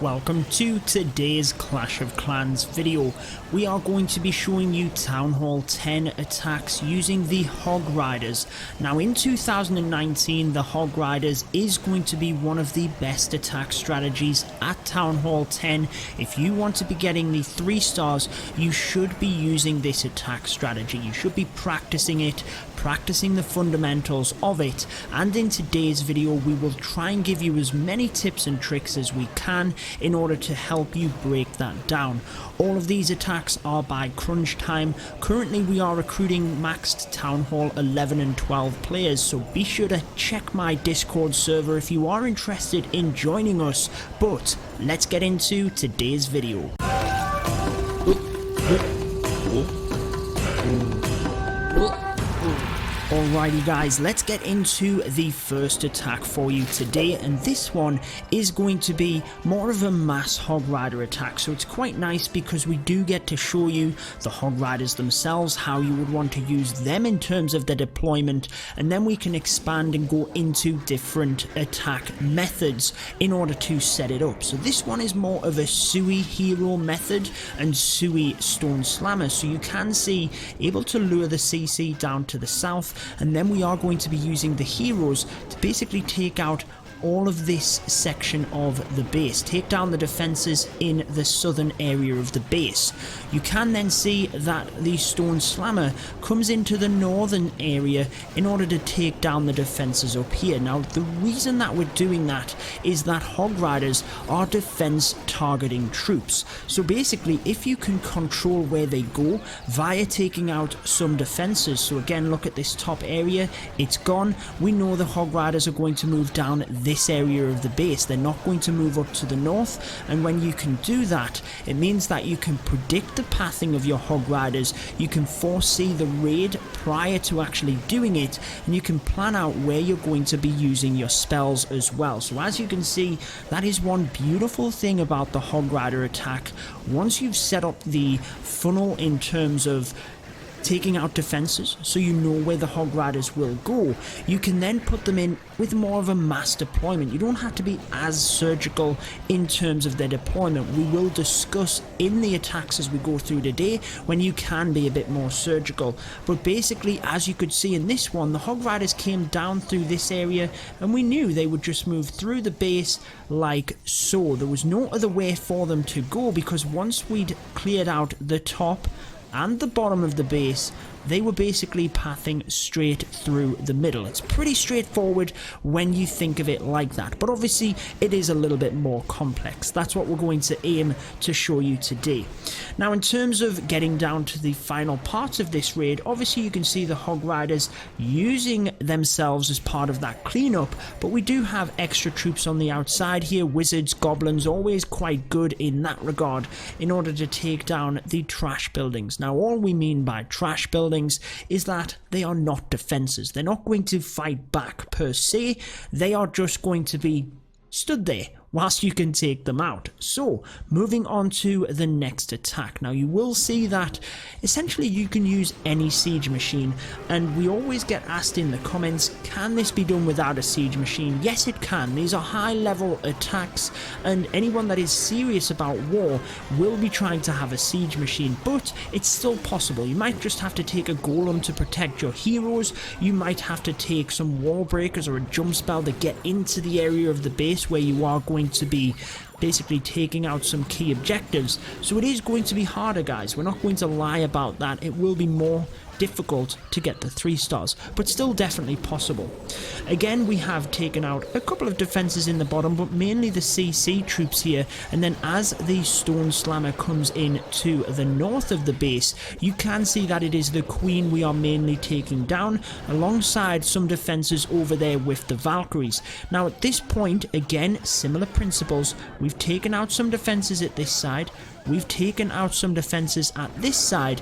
Welcome to today's Clash of Clans video. We are going to be showing you Town Hall 10 attacks using the Hog Riders. Now in 2019 the Hog Riders is going to be one of the best attack strategies at Town Hall 10. If you want to be getting the 3 stars, you should be using this attack strategy. You should be practicing it, practicing the fundamentals of it, and in today's video we will try and give you as many tips and tricks as we can in order to help you break that down. All of these attacks are by CrunchTime. Currently we are recruiting maxed Town Hall 11 and 12 players, so be sure to check my Discord server if you are interested in joining us. But let's get into today's video. Alrighty guys, let's get into the first attack for you today, and this one is going to be more of a mass Hog Rider attack. So it's quite nice because we do get to show you the Hog Riders themselves, how you would want to use them in terms of their deployment, and then we can expand and go into different attack methods in order to set it up. So this one is more of a Sui hero method and Sui stone slammer, so you can see able to lure the CC down to the south, and then we are going to be using the heroes to basically take out all of this section of the base, take down the defenses in the southern area of the base. You can then see that the stone slammer comes into the northern area in order to take down the defenses up here. Now the reason that we're doing that is that Hog Riders are defense targeting troops, so basically if you can control where they go via taking out some defenses, so again look at this top area, it's gone. We know the Hog Riders are going to move down this area of the base, they're not going to move up to the north, and when you can do that, it means that you can predict the pathing of your Hog Riders, you can foresee the raid prior to actually doing it, and you can plan out where you're going to be using your spells as well. So as you can see, that is one beautiful thing about the Hog Rider attack. Once you've set up the funnel in terms of taking out defenses, so you know where the Hog Riders will go, you can then put them in with more of a mass deployment. You don't have to be as surgical in terms of their deployment. We will discuss in the attacks as we go through today when you can be a bit more surgical, but basically as you could see in this one, the Hog Riders came down through this area and we knew they would just move through the base like so. There was no other way for them to go, because once we'd cleared out the top and the bottom of the base, they were basically pathing straight through the middle. It's pretty straightforward when you think of it like that, but obviously it is a little bit more complex. That's what we're going to aim to show you today. Now in terms of getting down to the final parts of this raid, obviously you can see the Hog Riders using themselves as part of that cleanup, but we do have extra troops on the outside here, wizards, goblins, always quite good in that regard in order to take down the trash buildings. Now all we mean by trash buildings is that they are not defenses. They're not going to fight back per se, they are just going to be stood there whilst you can take them out. So moving on to the next attack. Now you will see that essentially you can use any siege machine, and we always get asked in the comments, can this be done without a siege machine? Yes it can. These are high level attacks and anyone that is serious about war will be trying to have a siege machine, but it's still possible. You might just have to take a golem to protect your heroes, you might have to take some wall breakers or a jump spell to get into the area of the base where you are going to be basically taking out some key objectives. So it is going to be harder, guys, we're not going to lie about that. It will be more difficult to get the 3 stars, but still definitely possible. Again, we have taken out a couple of defenses in the bottom, but mainly the CC troops here, and then as the stone slammer comes in to the north of the base, you can see that it is the queen we are mainly taking down, alongside some defenses over there with the Valkyries. Now at this point, again, similar principles, we've taken out some defenses at this side, we've taken out some defenses at this side,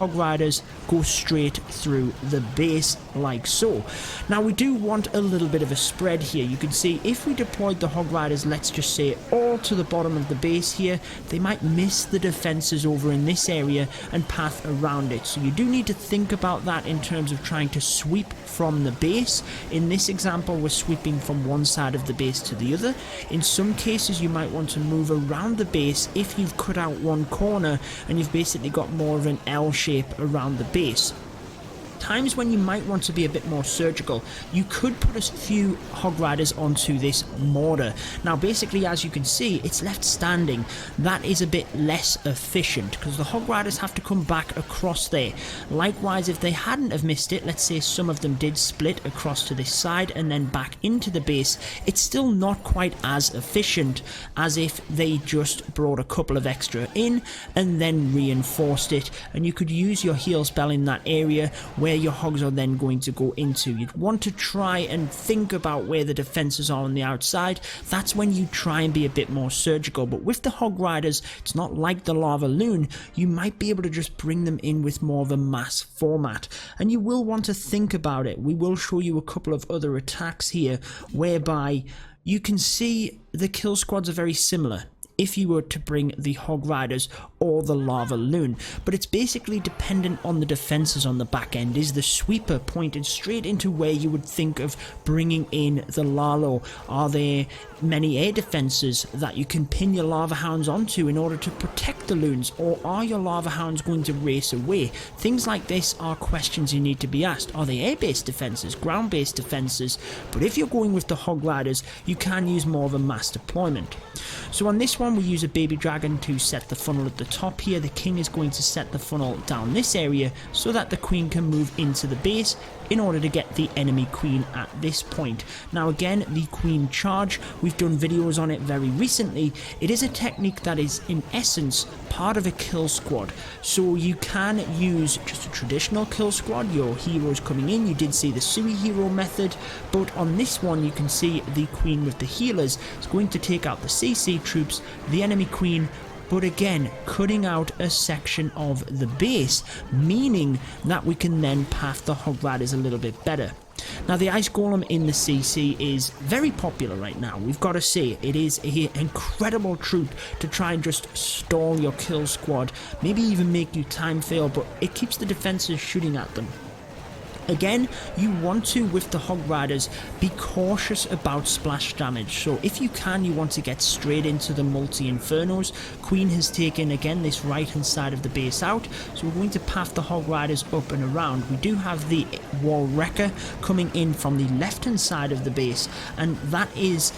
Hog Riders go straight through the base like so. Now we do want a little bit of a spread here. You can see if we deployed the Hog Riders, let's just say all to the bottom of the base here, they might miss the defenses over in this area and path around it. So you do need to think about that in terms of trying to sweep from the base. In this example, we're sweeping from one side of the base to the other. In some cases, you might want to move around the base if you've cut out one corner and you've basically got more of an L shape around the base. Times when you might want to be a bit more surgical, you could put a few Hog Riders onto this mortar. Now basically, as you can see, it's left standing. That is a bit less efficient because the Hog Riders have to come back across there. Likewise, if they hadn't have missed it, let's say some of them did split across to this side and then back into the base, it's still not quite as efficient as if they just brought a couple of extra in and then reinforced it, and you could use your heal spell in that area where your hogs are then going to go into. You'd want to try and think about where the defenses are on the outside. That's when you try and be a bit more surgical. But with the Hog Riders, it's not like the Lava Loon. You might be able to just bring them in with more of a mass format, and you will want to think about it. We will show you a couple of other attacks here whereby you can see the kill squads are very similar if you were to bring the Hog Riders or the Lava Loon, but it's basically dependent on the defenses on the back end. Is the sweeper pointed straight into where you would think of bringing in the Lalo? Are there many air defenses that you can pin your Lava Hounds onto in order to protect the Loons, or are your Lava Hounds going to race away? Things like this are questions you need to be asked. Are they air-based defenses, ground-based defenses? But if you're going with the Hog Riders, you can use more of a mass deployment. So on this one, we use a baby dragon to set the funnel at the top here. The king is going to set the funnel down this area so that the queen can move into the base in order to get the enemy queen at this point. Now again, the queen charge, we've done videos on it very recently. It is a technique that is in essence part of a kill squad. So you can use just a traditional kill squad, your heroes coming in. You did see the Sui hero method, but on this one you can see the queen with the healers is going to take out the CC troops, the enemy queen, but again cutting out a section of the base, meaning that we can then path the Hog Riders a little bit better. Now the Ice Golem in the CC is very popular right now. We've got to say, it is an incredible troop to try and just stall your kill squad, maybe even make you time fail, but it keeps the defenses shooting at them. Again, you want to, with the Hog Riders, be cautious about splash damage. So if you can, you want to get straight into the multi-infernos. Queen has taken, again, this right-hand side of the base out. So we're going to path the Hog Riders up and around. We do have the Wall Wrecker coming in from the left-hand side of the base. And that is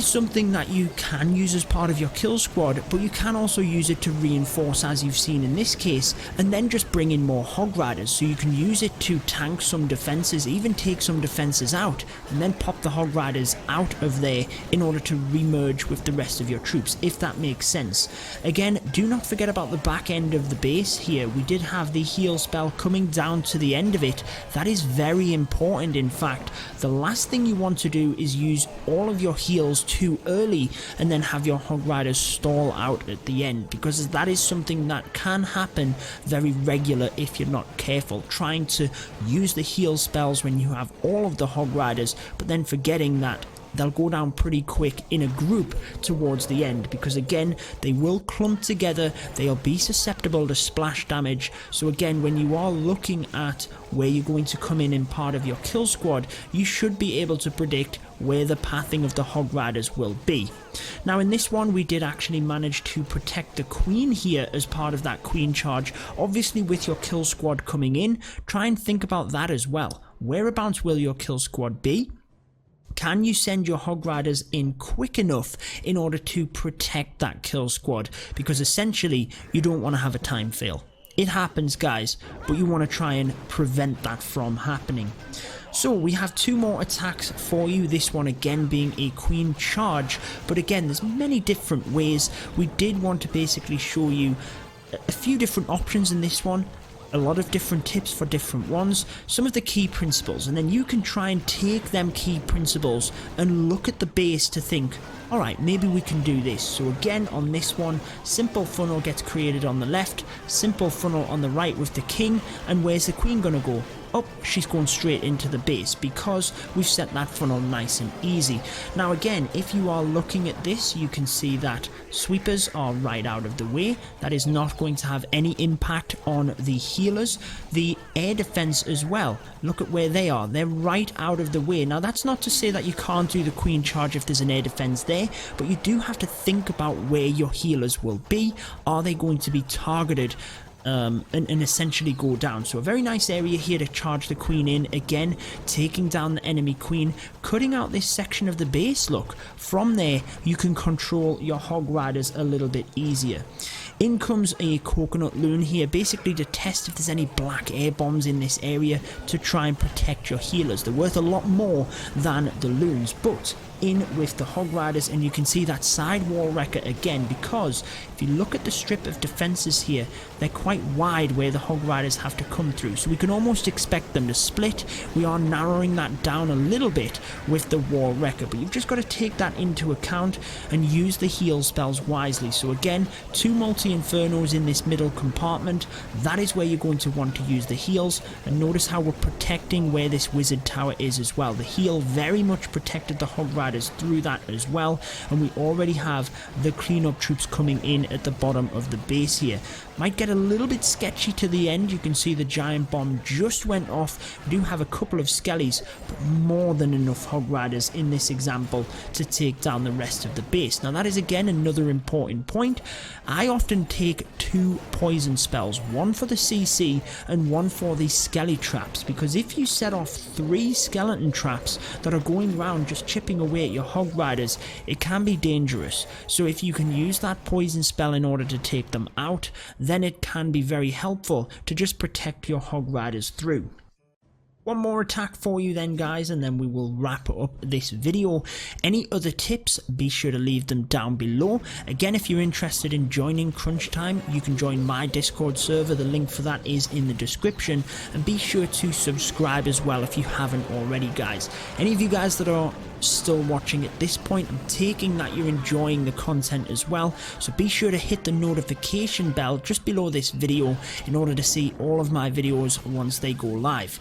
something that you can use as part of your kill squad, but you can also use it to reinforce, as you've seen in this case, and then just bring in more Hog Riders. So you can use it to tank some defenses, even take some defenses out, and then pop the Hog Riders out of there in order to remerge with the rest of your troops, if that makes sense. Again, do not forget about the back end of the base here. We did have the heal spell coming down to the end of it. That is very important. In fact, the last thing you want to do is use all of your heals too early and then have your Hog Riders stall out at the end, because that is something that can happen very regular if you're not careful, trying to use the heal spells when you have all of the Hog Riders, but then forgetting that they'll go down pretty quick in a group towards the end, because again, they will clump together, they'll be susceptible to splash damage. So again, when you are looking at where you're going to come in part of your kill squad, you should be able to predict where the pathing of the Hog Riders will be. Now in this one, we did actually manage to protect the queen here as part of that queen charge. Obviously with your kill squad coming in, try and think about that as well. Whereabouts will your kill squad be? Can you send your Hog Riders in quick enough in order to protect that kill squad? Because essentially, you don't want to have a time fail. It happens, guys, but you want to try and prevent that from happening. So we have two more attacks for you, this one again being a queen charge, but again, there's many different ways. We did want to basically show you a few different options in this one. a lot of different tips for different ones, some of the key principles, and then you can try and take them key principles and look at the base to think, alright, maybe we can do this. So again, on this one, simple funnel gets created on the left, simple funnel on the right with the king, and where's the queen gonna go? Oh, she's going straight into the base because we've set that funnel nice and easy. Now again, if you are looking at this, you can see that sweepers are right out of the way. That is not going to have any impact on the healers. The air defense as well, look at where they are. They're right out of the way. Now that's not to say that you can't do the queen charge if there's an air defense there, but you do have to think about where your healers will be. Are they going to be targeted and essentially go down? So a very nice area here to charge the queen in, again taking down the enemy queen, cutting out this section of the base. Look, from there you can control your Hog Riders a little bit easier. In comes a coconut loon here, basically to test if there's any black air bombs in this area to try and protect your healers. They're worth a lot more than the loons, but in with the Hog Riders, and you can see that side wall wrecker again, because if you look at the strip of defenses here, they're quite wide where the Hog Riders have to come through, so we can almost expect them to split. We are narrowing that down a little bit with the wall wrecker, but you've just got to take that into account and use the heal spells wisely. So again, 2 multi-infernos in this middle compartment, that is where you're going to want to use the heals, and notice how we're protecting where this wizard tower is as well. The heal very much protected the Hog Riders through that as well, and we already have the cleanup troops coming in at the bottom of the base here. Might get a little bit sketchy to the end. You can see the giant bomb just went off. We do have a couple of skellies, but more than enough Hog Riders in this example to take down the rest of the base. Now that is again another important point. I often take 2 poison spells, one for the CC and one for the skelly traps, because if you set off 3 skeleton traps that are going around just chipping away at your Hog Riders, it can be dangerous. So if you can use that poison spell in order to take them out, then it can be very helpful to just protect your Hog Riders through. One more attack for you then, guys, and then we will wrap up this video. Any other tips, be sure to leave them down below. Again, if you're interested in joining CrunchTime, you can join my Discord server. The link for that is in the description, and be sure to subscribe as well if you haven't already, guys. Any of you guys that are still watching at this point, I'm taking that you're enjoying the content as well, so be sure to hit the notification bell just below this video in order to see all of my videos once they go live.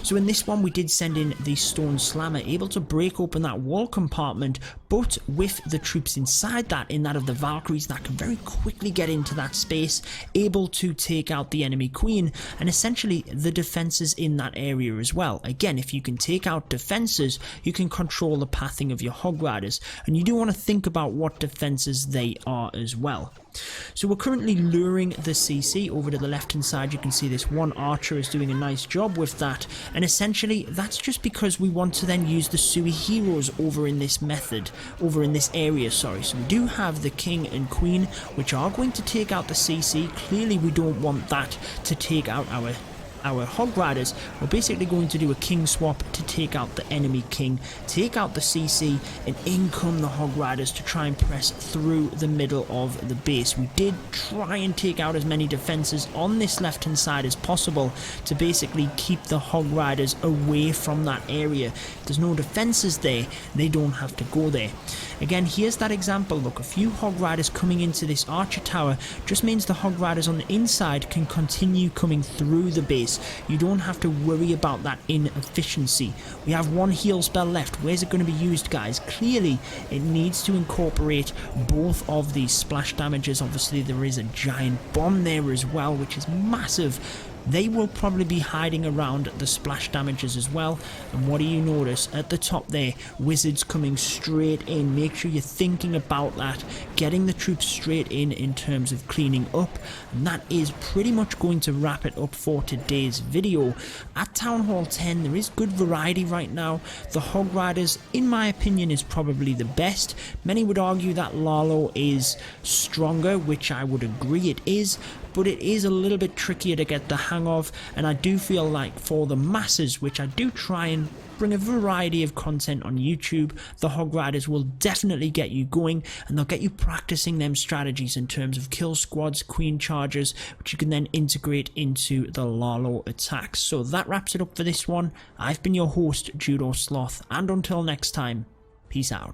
So in this one we did send in the stone slammer, able to break open that wall compartment, but with the troops inside that, in that of the Valkyries, that can very quickly get into that space, able to take out the enemy queen and essentially the defenses in that area as well. Again, if you can take out defenses, you can control the pathing of your Hog Riders, and you do want to think about what defenses they are as well. So we're currently luring the CC over to the left hand side. You can see this one archer is doing a nice job with that, and essentially that's just because we want to then use the Sui heroes over in this area, sorry. So we do have the king and queen, which are going to take out the CC. Clearly we don't want that to take out our Hog Riders. We're basically going to do a king swap to take out the enemy king, take out the CC, and in come the Hog Riders to try and press through the middle of the base. We did try and take out as many defenses on this left hand side as possible to basically keep the Hog Riders away from that area. If there's no defenses there, they don't have to go there. Again, here's that example. Look, a few Hog Riders coming into this archer tower just means the Hog Riders on the inside can continue coming through the base. You don't have to worry about that inefficiency. We have 1 heal spell left. Where's it going to be used, guys? Clearly, it needs to incorporate both of these splash damages. Obviously, there is a giant bomb there as well, which is massive. They will probably be hiding around the splash damages as well. And what do you notice at the top there? Wizards coming straight in. Make sure you're thinking about that, getting the troops straight in terms of cleaning up. And that is pretty much going to wrap it up for today's video. At Town Hall 10 there is good variety right now. The Hog Riders, in my opinion, is probably the best. Many would argue that Lalo is stronger, which I would agree it is, but it is a little bit trickier to get the hang of, and I do feel like for the masses, which I do try and bring a variety of content on YouTube, the Hog Riders will definitely get you going, and they'll get you practicing them strategies in terms of kill squads, queen charges, which you can then integrate into the Lalo attacks. So that wraps it up for this one. I've been your host, Judo Sloth, and until next time, peace out.